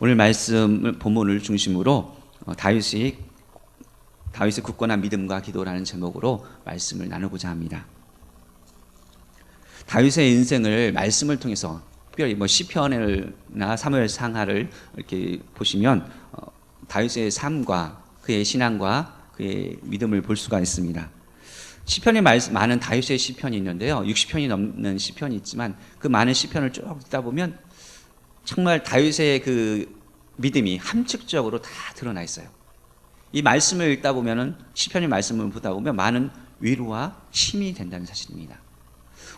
오늘 말씀 본문을 중심으로 다윗의 굳건한 믿음과 기도라는 제목으로 말씀을 나누고자 합니다. 다윗의 인생을 말씀을 통해서 특별히 시편이나 사무엘 상하를 이렇게 보시면 다윗의 삶과 그의 신앙과 그의 믿음을 볼 수가 있습니다. 시편이 많은 다윗의 시편이 있는데요. 60편이 넘는 시편이 있지만 그 많은 시편을 쭉 읽다 보면 정말 다윗의 그 믿음이 함축적으로 다 드러나 있어요. 이 말씀을 읽다 보면은 시편의 말씀을 보다 보면 많은 위로와 힘이 된다는 사실입니다.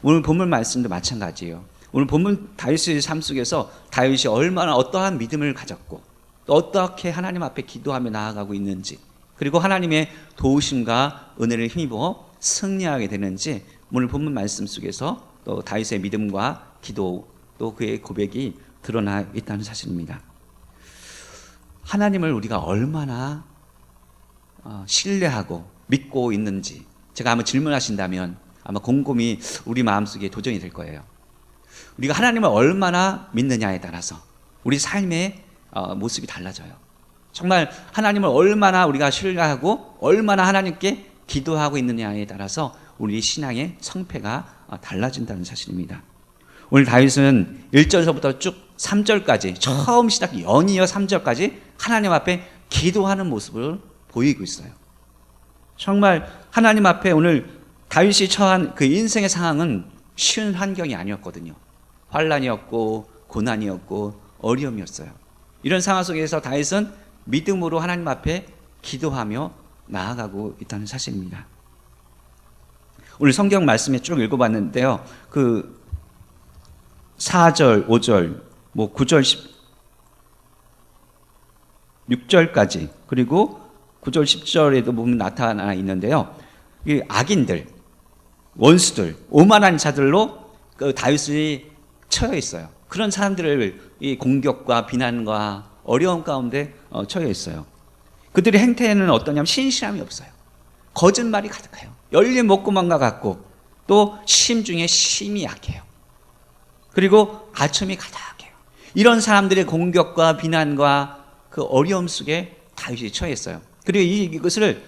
오늘 본문 말씀도 마찬가지예요. 오늘 본문 다윗의 삶 속에서 다윗이 얼마나 어떠한 믿음을 가졌고 또 어떻게 하나님 앞에 기도하며 나아가고 있는지, 그리고 하나님의 도우심과 은혜를 힘입어 승리하게 되는지 오늘 본문 말씀 속에서 또 다윗의 믿음과 기도 또 그의 고백이 드러나 있다는 사실입니다. 하나님을 우리가 얼마나 신뢰하고 믿고 있는지 제가 한번 질문하신다면 아마 곰곰이 우리 마음속에 도전이 될 거예요. 우리가 하나님을 얼마나 믿느냐에 따라서 우리 삶의 모습이 달라져요. 정말 하나님을 얼마나 우리가 신뢰하고 얼마나 하나님께 기도하고 있느냐에 따라서 우리 신앙의 성패가 달라진다는 사실입니다. 오늘 다윗은 1절서부터 쭉 3절까지 처음 시작 연이어 3절까지 하나님 앞에 기도하는 모습을 보이고 있어요. 정말 하나님 앞에 오늘 다윗이 처한 그 인생의 상황은 쉬운 환경이 아니었거든요. 환난이었고 고난이었고 어려움이었어요. 이런 상황 속에서 다윗은 믿음으로 하나님 앞에 기도하며 나아가고 있다는 사실입니다. 오늘 성경 말씀에 쭉 읽어봤는데요. 그 4절, 5절, 9절, 6절까지 그리고 9절, 10절에도 보면 나타나 있는데요. 이 악인들, 원수들, 오만한 자들로 그 다윗이 처해 있어요. 그런 사람들을 이 공격과 비난과 어려움 가운데 처해 있어요. 그들의 행태는 어떠냐면 신실함이 없어요. 거짓말이 가득해요. 열린 목구멍과 같고 또 심중에 심이 약해요. 그리고 아첨이 가득해요. 이런 사람들의 공격과 비난과 그 어려움 속에 다윗이 처했어요. 그리고 이것을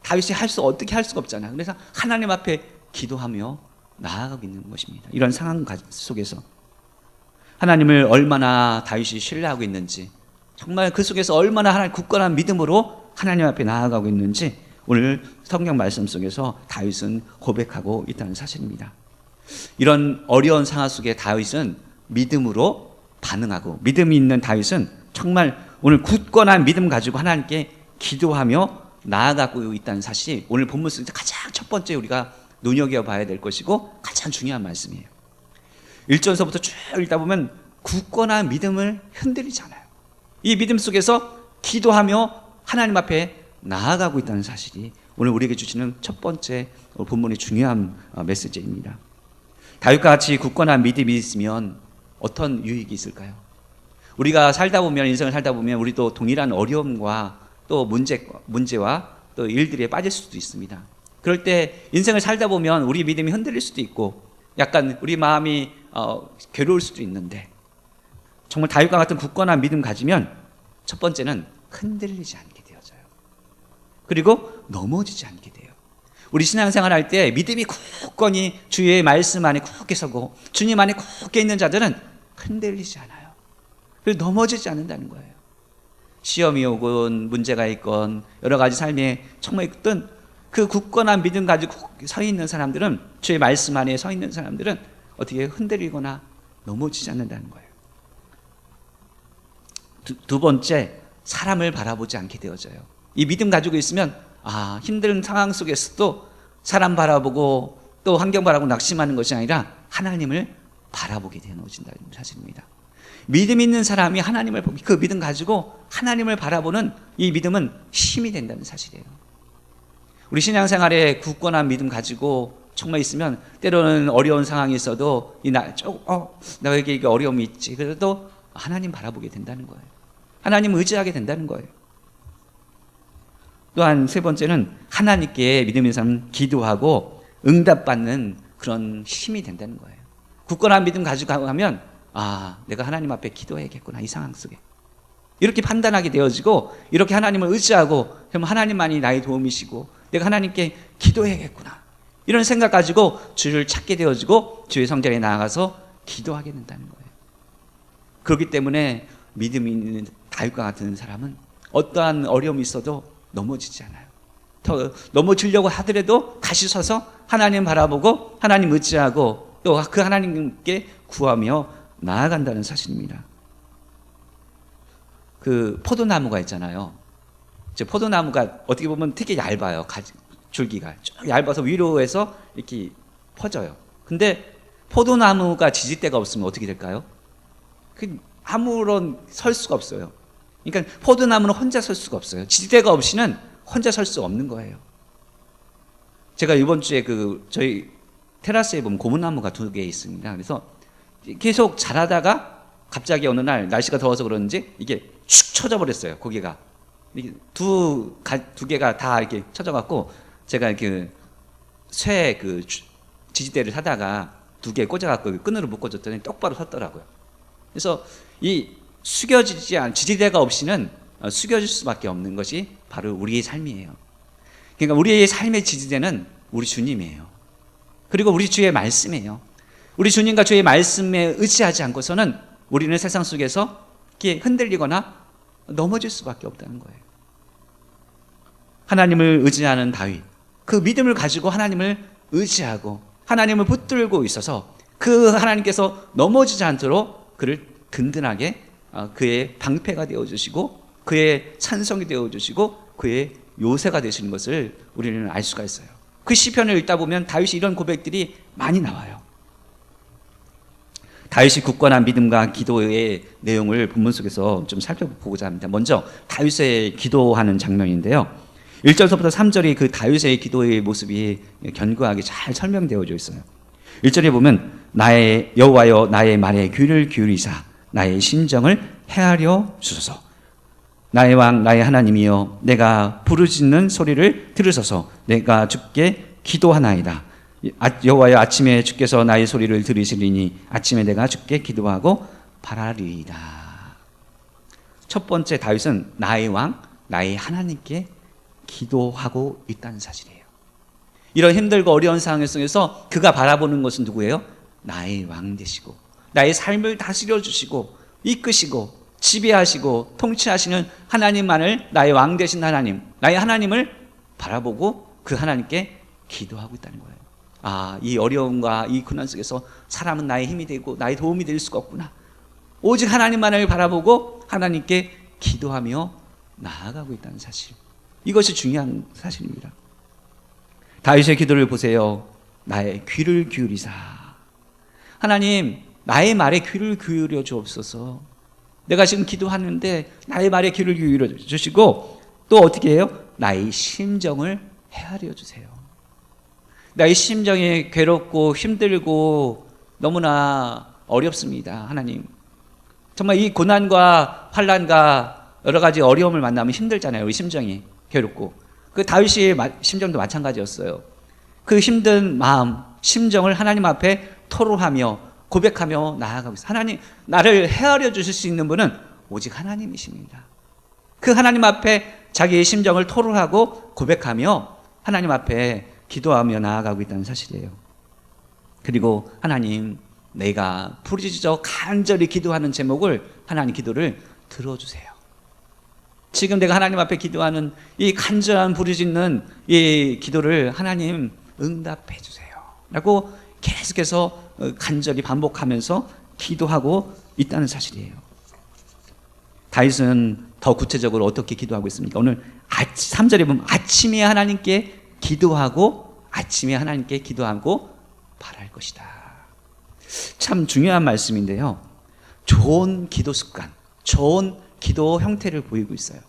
다윗이 어떻게 할 수가 없잖아요. 그래서 하나님 앞에 기도하며 나아가고 있는 것입니다. 이런 상황 속에서 하나님을 얼마나 다윗이 신뢰하고 있는지, 정말 그 속에서 얼마나 하나님 굳건한 믿음으로 하나님 앞에 나아가고 있는지 오늘 성경 말씀 속에서 다윗은 고백하고 있다는 사실입니다. 이런 어려운 상황 속에 다윗은 믿음으로 반응하고, 믿음이 있는 다윗은 정말 오늘 굳건한 믿음 가지고 하나님께 기도하며 나아가고 있다는 사실이 오늘 본문 속에서 가장 첫 번째 우리가 눈여겨봐야 될 것이고 가장 중요한 말씀이에요. 1절서부터 쭉 읽다 보면 굳건한 믿음을 흔들리지 않아요. 이 믿음 속에서 기도하며 하나님 앞에 나아가고 있다는 사실이 오늘 우리에게 주시는 첫 번째 본문의 중요한 메시지입니다. 다윗과 같이 굳건한 믿음이 있으면 어떤 유익이 있을까요? 우리가 살다 보면, 인생을 살다 보면 우리도 동일한 어려움과 또 문제와 또 일들에 빠질 수도 있습니다. 그럴 때 인생을 살다 보면 우리 믿음이 흔들릴 수도 있고 약간 우리 마음이 괴로울 수도 있는데, 정말 다윗과 같은 굳건한 믿음 가지면 첫 번째는 흔들리지 않게 되어져요. 그리고 넘어지지 않게 돼요. 우리 신앙생활 할 때 믿음이 굳건히 주의 말씀 안에 굳게 서고 주님 안에 굳게 있는 자들은 흔들리지 않아요. 그리고 넘어지지 않는다는 거예요. 시험이 오건 문제가 있건 여러 가지 삶에 정말 있던 그 굳건한 믿음 가지고 서 있는 사람들은, 주의 말씀 안에 서 있는 사람들은 어떻게 흔들리거나 넘어지지 않는다는 거예요. 두 번째, 사람을 바라보지 않게 되어져요. 이 믿음 가지고 있으면 힘든 상황 속에서도 사람 바라보고 또 환경 바라보고 낙심하는 것이 아니라 하나님을 바라보게 되어진다는 사실입니다. 믿음 있는 사람이 하나님을 보기, 그 믿음 가지고 하나님을 바라보는 이 믿음은 힘이 된다는 사실이에요. 우리 신앙생활에 굳건한 믿음 가지고 정말 있으면 때로는 어려운 상황이 있어도 나에게 이게 어려움이 있지, 그래도 하나님 바라보게 된다는 거예요. 하나님 의지하게 된다는 거예요. 또한 세 번째는 하나님께 믿음 있는 사람은 기도하고 응답받는 그런 힘이 된다는 거예요. 굳건한 믿음 가지고 가면 내가 하나님 앞에 기도해야겠구나, 이 상황 속에. 이렇게 판단하게 되어지고 이렇게 하나님을 의지하고 그럼 하나님만이 나의 도움이시고 내가 하나님께 기도해야겠구나 이런 생각 가지고 주를 찾게 되어지고 주의 성전에 나아가서 기도하게 된다는 거예요. 그렇기 때문에 믿음이 있는 다윗과 같은 사람은 어떠한 어려움이 있어도 넘어지지 않아요. 더 넘어지려고 하더라도 다시 서서 하나님 바라보고 하나님 의지하고 또 그 하나님께 구하며 나아간다는 사실입니다. 그 포도나무가 있잖아요. 포도나무가 어떻게 보면 되게 얇아요. 줄기가 쭉 얇아서 위로에서 이렇게 퍼져요. 근데 포도나무가 지지대가 없으면 어떻게 될까요? 아무런 설 수가 없어요. 그러니까 포도나무는 혼자 설 수가 없어요. 지지대가 없이는 혼자 설 수 없는 거예요. 제가 이번 주에 저희 테라스에 보면 고무나무가 2개 있습니다. 그래서 계속 자라다가 갑자기 어느 날 날씨가 더워서 그런지 이게 축 처져 버렸어요. 고개가 이게 두 개가 다 이렇게 처져갖고 제가 쇠 지지대를 사다가 2개 꽂아갖고 끈으로 묶어줬더니 똑바로 섰더라고요. 그래서 이 숙여지지 않은 지지대가 없이는 숙여질 수밖에 없는 것이 바로 우리의 삶이에요. 그러니까 우리의 삶의 지지대는 우리 주님이에요. 그리고 우리 주의 말씀이에요. 우리 주님과 주의 말씀에 의지하지 않고서는 우리는 세상 속에서 이렇게 흔들리거나 넘어질 수밖에 없다는 거예요. 하나님을 의지하는 다윗, 그 믿음을 가지고 하나님을 의지하고 하나님을 붙들고 있어서 그 하나님께서 넘어지지 않도록 그를 든든하게 그의 방패가 되어주시고 그의 찬성이 되어주시고 그의 요새가 되시는 것을 우리는 알 수가 있어요. 그 시편을 읽다 보면 다윗이 이런 고백들이 많이 나와요. 다윗이 굳건한 믿음과 기도의 내용을 본문 속에서 좀 살펴보고자 합니다. 먼저 다윗의 기도하는 장면인데요. 1절부터 3절이 그 다윗의 기도의 모습이 견고하게 잘 설명되어져 있어요. 1절에 보면 나의 여호와여 나의 말에 귀를 기울이사 나의 심정을 헤아려 주소서. 나의 왕 나의 하나님이여 내가 부르짖는 소리를 들으소서. 내가 주께 기도하나이다. 여호와여 아침에 주께서 나의 소리를 들으시리니 아침에 내가 주께 기도하고 바라리이다. 첫 번째 다윗은 나의 왕 나의 하나님께 기도하고 있다는 사실이에요. 이런 힘들고 어려운 상황 속에서 그가 바라보는 것은 누구예요? 나의 왕 되시고 나의 삶을 다스려 주시고 이끄시고 지배하시고 통치하시는 하나님만을 나의 왕 되신 하나님, 나의 하나님을 바라보고 그 하나님께 기도하고 있다는 거예요. 이 어려움과 이 고난 속에서 사람은 나의 힘이 되고 나의 도움이 될 수가 없구나. 오직 하나님만을 바라보고 하나님께 기도하며 나아가고 있다는 사실. 이것이 중요한 사실입니다. 다윗의 기도를 보세요. 나의 귀를 기울이사. 하나님, 나의 말에 귀를 기울여 주옵소서. 내가 지금 기도하는데 나의 말에 귀를 기울여 주시고 또 어떻게 해요? 나의 심정을 헤아려 주세요. 나의 심정이 괴롭고 힘들고 너무나 어렵습니다. 하나님, 정말 이 고난과 환난과 여러 가지 어려움을 만나면 힘들잖아요. 우리 심정이 괴롭고. 그 다윗의 심정도 마찬가지였어요. 그 힘든 마음, 심정을 하나님 앞에 토로하며 고백하며 나아가고 있어요. 하나님, 나를 헤아려 주실 수 있는 분은 오직 하나님이십니다. 그 하나님 앞에 자기의 심정을 토로하고 고백하며 하나님 앞에 기도하며 나아가고 있다는 사실이에요. 그리고 하나님, 내가 부르짖어 간절히 기도하는 제목을 하나님 기도를 들어주세요. 지금 내가 하나님 앞에 기도하는 이 간절한 부르짖는 이 기도를 하나님 응답해 주세요 라고 계속해서 간절히 반복하면서 기도하고 있다는 사실이에요. 다윗은 더 구체적으로 어떻게 기도하고 있습니까? 오늘 3절에 보면 아침에 하나님께 기도하고 아침에 하나님께 기도하고 바랄 것이다. 참 중요한 말씀인데요. 좋은 기도 습관, 좋은 기도 형태를 보이고 있어요.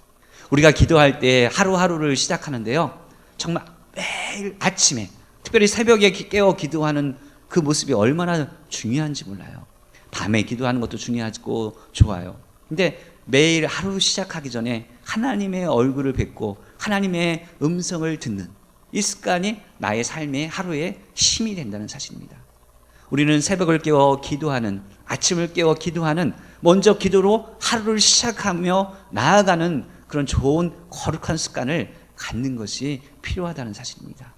우리가 기도할 때 하루하루를 시작하는데요. 정말 매일 아침에 특별히 새벽에 깨어 기도하는 그 모습이 얼마나 중요한지 몰라요. 밤에 기도하는 것도 중요하고 좋아요. 근데 매일 하루 시작하기 전에 하나님의 얼굴을 뵙고 하나님의 음성을 듣는 이 습관이 나의 삶의 하루의 힘이 된다는 사실입니다. 우리는 새벽을 깨워 기도하는, 아침을 깨워 기도하는, 먼저 기도로 하루를 시작하며 나아가는 그런 좋은 거룩한 습관을 갖는 것이 필요하다는 사실입니다.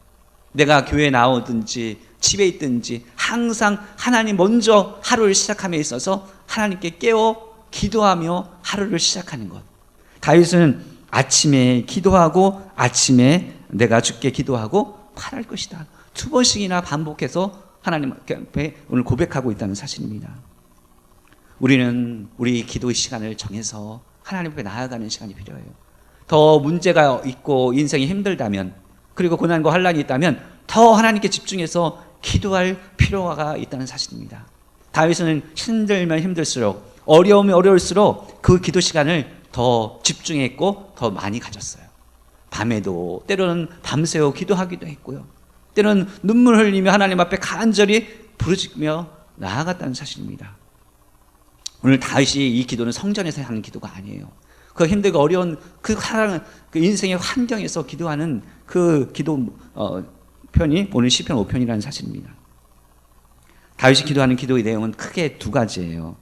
내가 교회에 나오든지 집에 있든지 항상 하나님 먼저 하루를 시작함에 있어서 하나님께 깨워 기도하며 하루를 시작하는 것. 다윗은 아침에 기도하고 아침에 내가 주께 기도하고 팔할 것이다. 2번씩이나 반복해서 하나님 앞에 오늘 고백하고 있다는 사실입니다. 우리는 우리 기도의 시간을 정해서 하나님 앞에 나아가는 시간이 필요해요. 더 문제가 있고 인생이 힘들다면, 그리고 고난과 환난이 있다면 더 하나님께 집중해서 기도할 필요가 있다는 사실입니다. 다윗은 힘들면 힘들수록, 어려우면 어려울수록 그 기도 시간을 더 집중했고 더 많이 가졌어요. 밤에도 때로는 밤새워 기도하기도 했고요. 때로는 눈물 흘리며 하나님 앞에 간절히 부르짖으며 나아갔다는 사실입니다. 오늘 다윗이 이 기도는 성전에서 하는 기도가 아니에요. 그 힘들고 어려운 그 인생의 환경에서 기도하는 그 기도 편이 오늘 시편 5편이라는 사실입니다. 다윗이 기도하는 기도의 내용은 크게 2가지예요.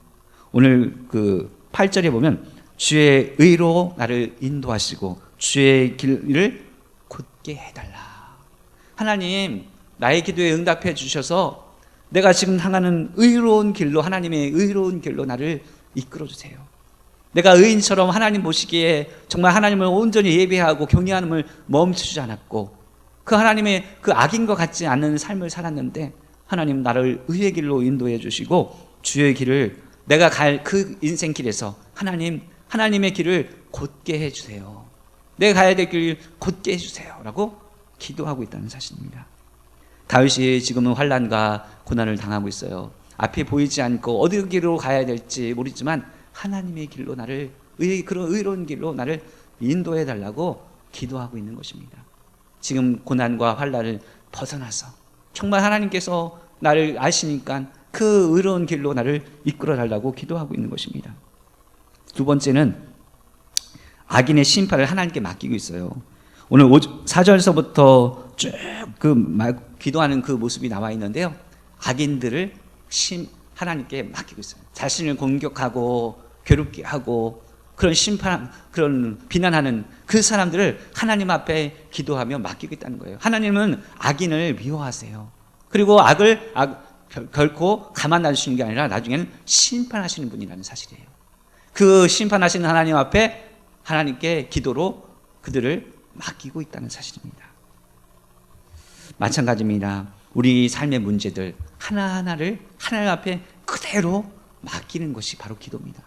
오늘 그 8절에 보면 주의 의로 나를 인도하시고 주의 길을 곧게 해달라. 하나님, 나의 기도에 응답해 주셔서 내가 지금 향하는 의로운 길로, 하나님의 의로운 길로 나를 이끌어 주세요. 내가 의인처럼 하나님 보시기에 정말 하나님을 온전히 예배하고 경외함을 멈추지 않았고, 그 하나님의 그 악인과 같지 않은 삶을 살았는데 하나님 나를 의의 길로 인도해 주시고 주의 길을, 내가 갈 그 인생 길에서 하나님의 길을 곧게 해주세요. 내가 가야 될 길 곧게 해주세요 라고 기도하고 있다는 사실입니다. 다윗이 지금은 환난과 고난을 당하고 있어요. 앞이 보이지 않고 어디로 가야 될지 모르지만 하나님의 길로 나를, 그런 의로운 길로 나를 인도해 달라고 기도하고 있는 것입니다. 지금 고난과 환난을 벗어나서 정말 하나님께서 나를 아시니까 그 의로운 길로 나를 이끌어 달라고 기도하고 있는 것입니다. 2번째는 악인의 심판을 하나님께 맡기고 있어요. 오늘 4절서부터 쭉 기도하는 그 모습이 나와 있는데요. 악인들을 하나님께 맡기고 있어요. 자신을 공격하고 괴롭게 하고 그런 그런 비난하는 그 사람들을 하나님 앞에 기도하며 맡기고 있다는 거예요. 하나님은 악인을 미워하세요. 그리고 결코 가만 놔두시는 게 아니라 나중에는 심판하시는 분이라는 사실이에요. 그 심판하시는 하나님 앞에 하나님께 기도로 그들을 맡기고 있다는 사실입니다. 마찬가지입니다. 우리 삶의 문제들 하나하나를 하나님 앞에 그대로 맡기는 것이 바로 기도입니다.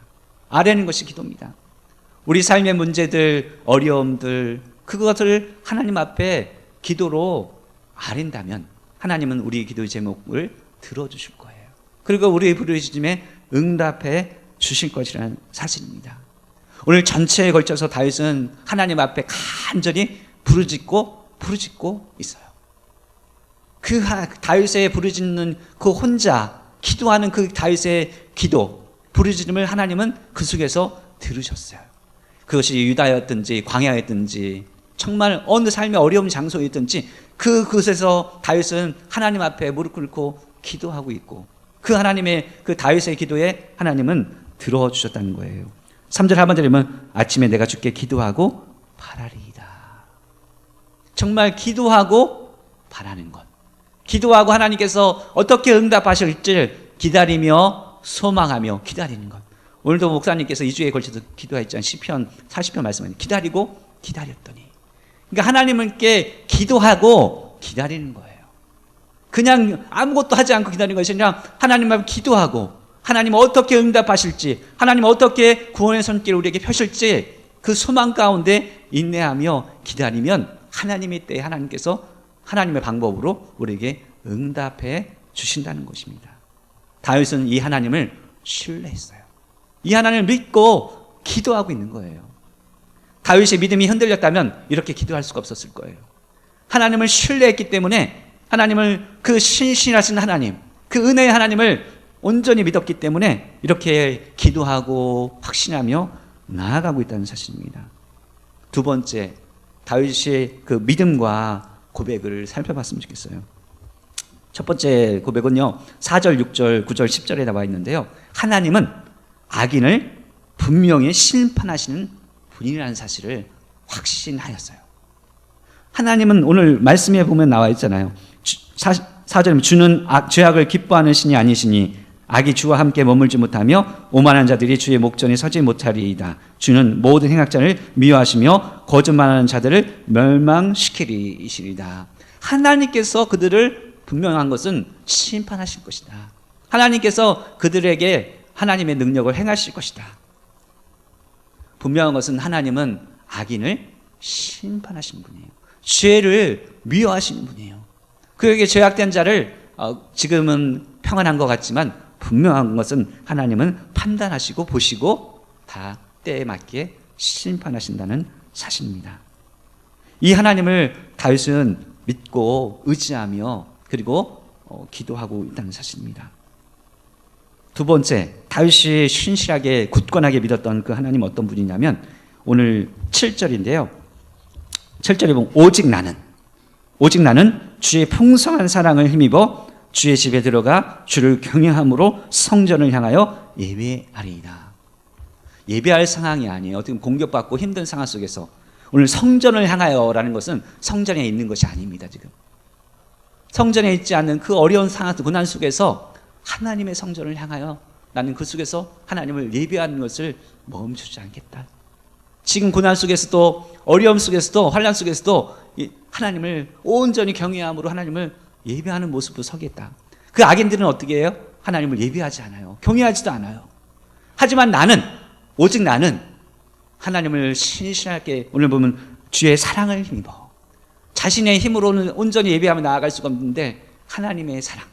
아뢰는 것이 기도입니다. 우리 삶의 문제들, 어려움들, 그것을 하나님 앞에 기도로 아뢰다면 하나님은 우리 기도의 제목을 들어주실 거예요. 그리고 우리의 부르짖음에 응답해 주실 것이라는 사실입니다. 오늘 전체에 걸쳐서 다윗은 하나님 앞에 간절히 부르짖고 있어요. 그 다윗의 부르짖는 그 혼자 기도하는 그 다윗의 기도, 부르짖음을 하나님은 그 속에서 들으셨어요. 그것이 유다였든지 광야였든지 정말 어느 삶의 어려운 장소였든지 그곳에서 다윗은 하나님 앞에 무릎 꿇고 기도하고 있고 그 하나님의 그 다윗의 기도에 하나님은 들어주셨다는 거예요. 3절 하반절에 보면 아침에 내가 주께 기도하고 바라리이다. 정말 기도하고 바라는 것, 기도하고 하나님께서 어떻게 응답하실지 기다리며 소망하며 기다리는 것. 오늘도 목사님께서 2주에 걸쳐서 기도했잖아요. 시편 40편 말씀하니 기다리고 기다렸더니, 그러니까 하나님께 기도하고 기다리는 거예요. 그냥 아무것도 하지 않고 기다리는 것이 아니라 하나님 앞에 기도하고 하나님 어떻게 응답하실지, 하나님 어떻게 구원의 손길을 우리에게 펴실지 그 소망 가운데 인내하며 기다리면 하나님의 때에 하나님께서 하나님의 방법으로 우리에게 응답해 주신다는 것입니다. 다윗은 이 하나님을 신뢰했어요. 이 하나님을 믿고 기도하고 있는 거예요. 다윗의 믿음이 흔들렸다면 이렇게 기도할 수가 없었을 거예요. 하나님을 신뢰했기 때문에, 하나님을, 그 신실하신 하나님, 그 은혜의 하나님을 온전히 믿었기 때문에 이렇게 기도하고 확신하며 나아가고 있다는 사실입니다. 2번째, 다윗의 그 믿음과 고백을 살펴봤으면 좋겠어요. 첫 번째 고백은요, 4절, 6절, 9절, 10절에 나와 있는데요. 하나님은 악인을 분명히 심판하시는 분이라는 사실을 확신하였어요. 하나님은 오늘 말씀에 보면 나와 있잖아요. 4절에 주는 죄악을 기뻐하는 신이 아니시니 악이 주와 함께 머물지 못하며 오만한 자들이 주의 목전에 서지 못하리이다. 주는 모든 행악자를 미워하시며 거짓말하는 자들을 멸망시키리이시리다. 하나님께서 그들을 분명한 것은 심판하실 것이다. 하나님께서 그들에게 하나님의 능력을 행하실 것이다. 분명한 것은 하나님은 악인을 심판하신 분이에요. 죄를 미워하시는 분이에요. 그에게 죄악된 자를 지금은 평안한 것 같지만 분명한 것은 하나님은 판단하시고 보시고 다 때에 맞게 심판하신다는 사실입니다. 이 하나님을 다윗은 믿고 의지하며 그리고 기도하고 있다는 사실입니다. 두 번째, 다윗이 신실하게 굳건하게 믿었던 그 하나님 어떤 분이냐면 오늘 7절인데요. 7절에 보면 오직 나는 주의 풍성한 사랑을 힘입어 주의 집에 들어가 주를 경외함으로 성전을 향하여 예배하리이다. 예배할 상황이 아니에요. 어떻게 공격받고 힘든 상황 속에서 오늘 성전을 향하여라는 것은 성전에 있는 것이 아닙니다. 지금 성전에 있지 않는 그 어려운 상황, 고난 속에서 하나님의 성전을 향하여 나는 그 속에서 하나님을 예배하는 것을 멈추지 않겠다. 지금 고난 속에서도 어려움 속에서도 환난 속에서도 하나님을 온전히 경외함으로 하나님을 예배하는 모습으로 서겠다. 그 악인들은 어떻게 해요? 하나님을 예배하지 않아요. 경외하지도 않아요. 하지만 오직 나는 하나님을 신실하게 오늘 보면 주의 사랑을 힘입어. 자신의 힘으로는 온전히 예배하며 나아갈 수가 없는데 하나님의 사랑,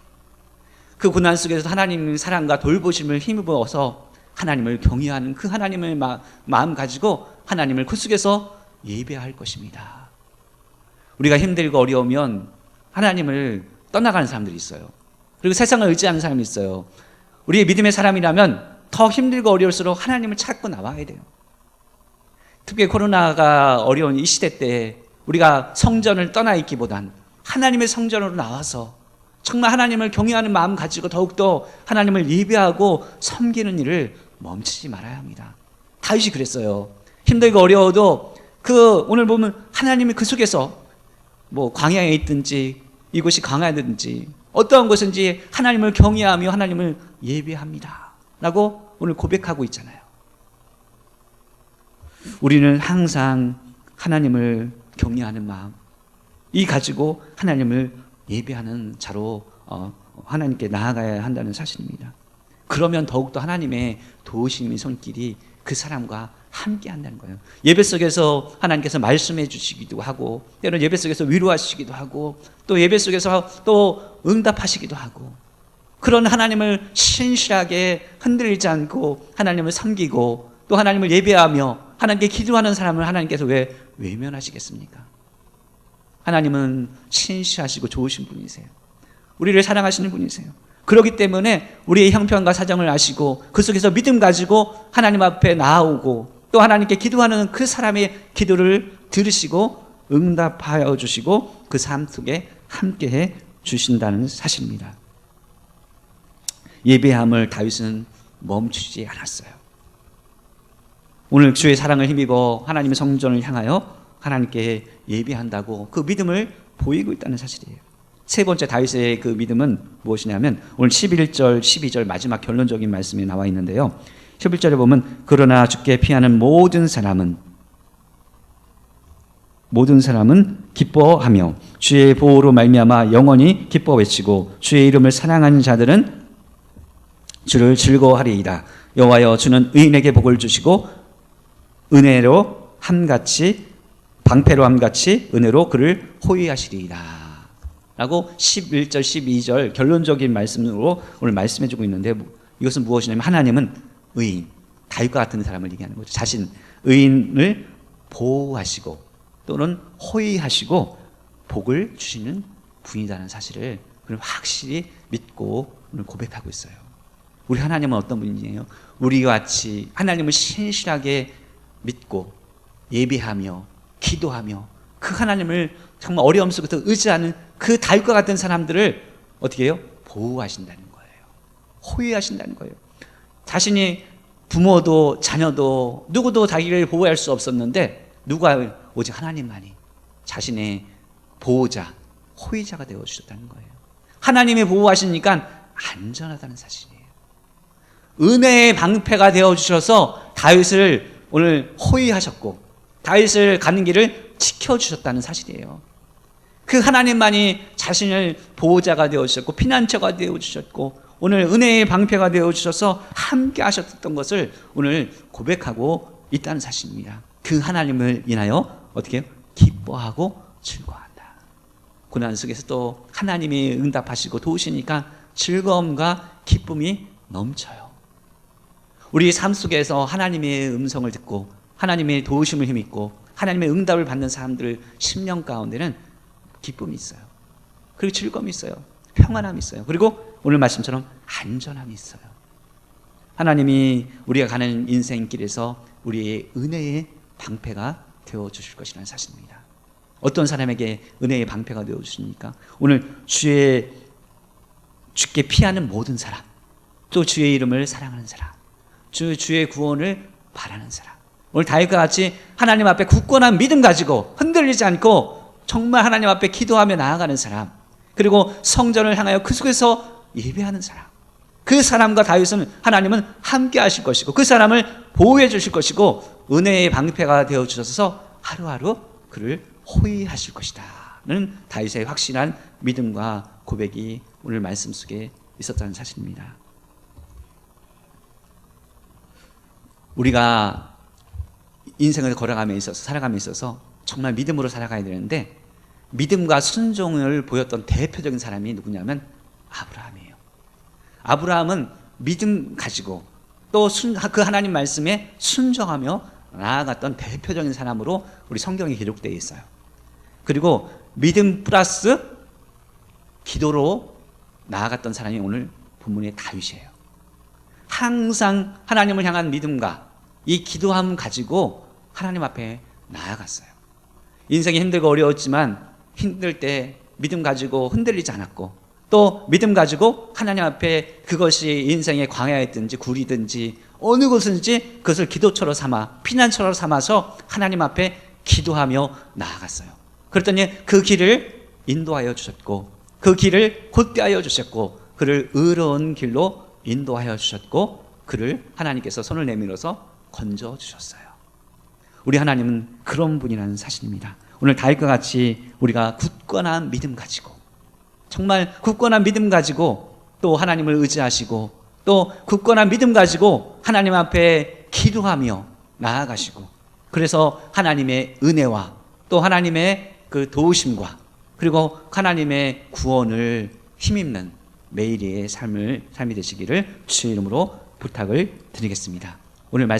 그 고난 속에서 하나님의 사랑과 돌보심을 힘입어서 하나님을 경외하는 그 하나님의 마음 가지고 하나님을 그 속에서 예배할 것입니다. 우리가 힘들고 어려우면 하나님을 떠나가는 사람들이 있어요. 그리고 세상을 의지하는 사람이 있어요. 우리의 믿음의 사람이라면 더 힘들고 어려울수록 하나님을 찾고 나와야 돼요. 특히 코로나가 어려운 이 시대 때 우리가 성전을 떠나 있기보단 하나님의 성전으로 나와서 정말 하나님을 경외하는 마음 가지고 더욱더 하나님을 예배하고 섬기는 일을 멈추지 말아야 합니다. 다윗이 그랬어요. 힘들고 어려워도 오늘 보면 하나님이 그 속에서 광야에 있든지 이곳이 강하든지 어떠한 곳인지 하나님을 경외하며 하나님을 예배합니다 라고 오늘 고백하고 있잖아요. 우리는 항상 하나님을 경외하는 마음 이 가지고 하나님을 예배하는 자로 하나님께 나아가야 한다는 사실입니다. 그러면 더욱더 하나님의 도우심의 손길이 그 사람과 함께 한다는 거예요. 예배 속에서 하나님께서 말씀해 주시기도 하고 때로는 예배 속에서 위로하시기도 하고 또 예배 속에서 또 응답하시기도 하고 그런 하나님을 신실하게 흔들리지 않고 하나님을 섬기고 또 하나님을 예배하며 하나님께 기도하는 사람을 하나님께서 왜 외면하시겠습니까? 하나님은 신실하시고 좋으신 분이세요. 우리를 사랑하시는 분이세요. 그렇기 때문에 우리의 형편과 사정을 아시고 그 속에서 믿음 가지고 하나님 앞에 나아오고 또 하나님께 기도하는 그 사람의 기도를 들으시고 응답하여 주시고 그 삶 속에 함께해 주신다는 사실입니다. 예배함을 다윗은 멈추지 않았어요. 오늘 주의 사랑을 힘입어 하나님의 성전을 향하여 하나님께 예배한다고 그 믿음을 보이고 있다는 사실이에요. 세 번째 다윗의 그 믿음은 무엇이냐면 오늘 11절, 12절 마지막 결론적인 말씀이 나와 있는데요. 11절에 보면 그러나 주께 피하는 모든 사람은 기뻐하며 주의 보호로 말미암아 영원히 기뻐 외치고 주의 이름을 사랑하는 자들은 주를 즐거워하리이다. 여호와여 주는 의인에게 복을 주시고 은혜로 함같이 방패로 함같이 은혜로 그를 호위하시리이다 라고 11절 12절 결론적인 말씀으로 오늘 말씀해주고 있는데 이것은 무엇이냐면 하나님은 의인, 다윗과 같은 사람을 얘기하는 거죠. 자신 의인을 보호하시고 또는 호위하시고 복을 주시는 분이라는 사실을 확실히 믿고 오늘 고백하고 있어요. 우리 하나님은 어떤 분이에요? 우리와 같이 하나님을 신실하게 믿고 예배하며 기도하며 그 하나님을 정말 어려움 속에서 의지하는 그 다윗과 같은 사람들을 어떻게 해요? 보호하신다는 거예요. 호위하신다는 거예요. 자신이 부모도 자녀도 누구도 자기를 보호할 수 없었는데 누가 오직 하나님만이 자신의 보호자, 호위자가 되어주셨다는 거예요. 하나님이 보호하시니까 안전하다는 사실이에요. 은혜의 방패가 되어주셔서 다윗을 오늘 호위하셨고 다윗을 가는 길을 지켜주셨다는 사실이에요. 그 하나님만이 자신을 보호자가 되어주셨고 피난처가 되어주셨고 오늘 은혜의 방패가 되어주셔서 함께 하셨던 것을 오늘 고백하고 있다는 사실입니다. 그 하나님을 인하여 어떻게 해요? 기뻐하고 즐거워한다. 고난 속에서 또 하나님이 응답하시고 도우시니까 즐거움과 기쁨이 넘쳐요. 우리 삶 속에서 하나님의 음성을 듣고 하나님의 도우심을 힘입고 하나님의 응답을 받는 사람들 심령 가운데는 기쁨이 있어요. 그리고 즐거움이 있어요. 평안함이 있어요. 그리고 오늘 말씀처럼 안전함이 있어요. 하나님이 우리가 가는 인생길에서 우리의 은혜의 방패가 되어주실 것이라는 사실입니다. 어떤 사람에게 은혜의 방패가 되어주십니까? 오늘 주께 피하는 모든 사람, 또 주의 이름을 사랑하는 사람, 주의 구원을 바라는 사람, 오늘 다윗과 같이 하나님 앞에 굳건한 믿음 가지고 흔들리지 않고 정말 하나님 앞에 기도하며 나아가는 사람, 그리고 성전을 향하여 그 속에서 예배하는 사람, 그 사람과 다윗은 하나님은 함께 하실 것이고 그 사람을 보호해 주실 것이고 은혜의 방패가 되어 주셔서 하루하루 그를 호위하실 것이다 는 다윗의 확실한 믿음과 고백이 오늘 말씀 속에 있었다는 사실입니다. 우리가 인생을 걸어가며 있어서 살아가며 있어서 정말 믿음으로 살아가야 되는데 믿음과 순종을 보였던 대표적인 사람이 누구냐면 아브라함이에요. 아브라함은 믿음 가지고 또 그 하나님 말씀에 순종하며 나아갔던 대표적인 사람으로 우리 성경에 기록되어 있어요. 그리고 믿음 플러스 기도로 나아갔던 사람이 오늘 본문의 다윗이에요. 항상 하나님을 향한 믿음과 이 기도함 가지고 하나님 앞에 나아갔어요. 인생이 힘들고 어려웠지만 힘들 때 믿음 가지고 흔들리지 않았고 또 믿음 가지고 하나님 앞에 그것이 인생의 광야였든지 굴이든지 어느 곳든지 그것을 기도처로 삼아 피난처로 삼아서 하나님 앞에 기도하며 나아갔어요. 그랬더니 그 길을 인도하여 주셨고 그 길을 곧대하여 주셨고 그를 의로운 길로 인도하여 주셨고 그를 하나님께서 손을 내밀어서 건져 주셨어요. 우리 하나님은 그런 분이라는 사실입니다. 오늘 다윗과 같이 우리가 굳건한 믿음 가지고 정말 굳건한 믿음 가지고 또 하나님을 의지하시고 또 굳건한 믿음 가지고 하나님 앞에 기도하며 나아가시고 그래서 하나님의 은혜와 또 하나님의 그 도우심과 그리고 하나님의 구원을 힘입는 매일의 삶이 되시기를 주의 이름으로 부탁을 드리겠습니다. 오늘 말씀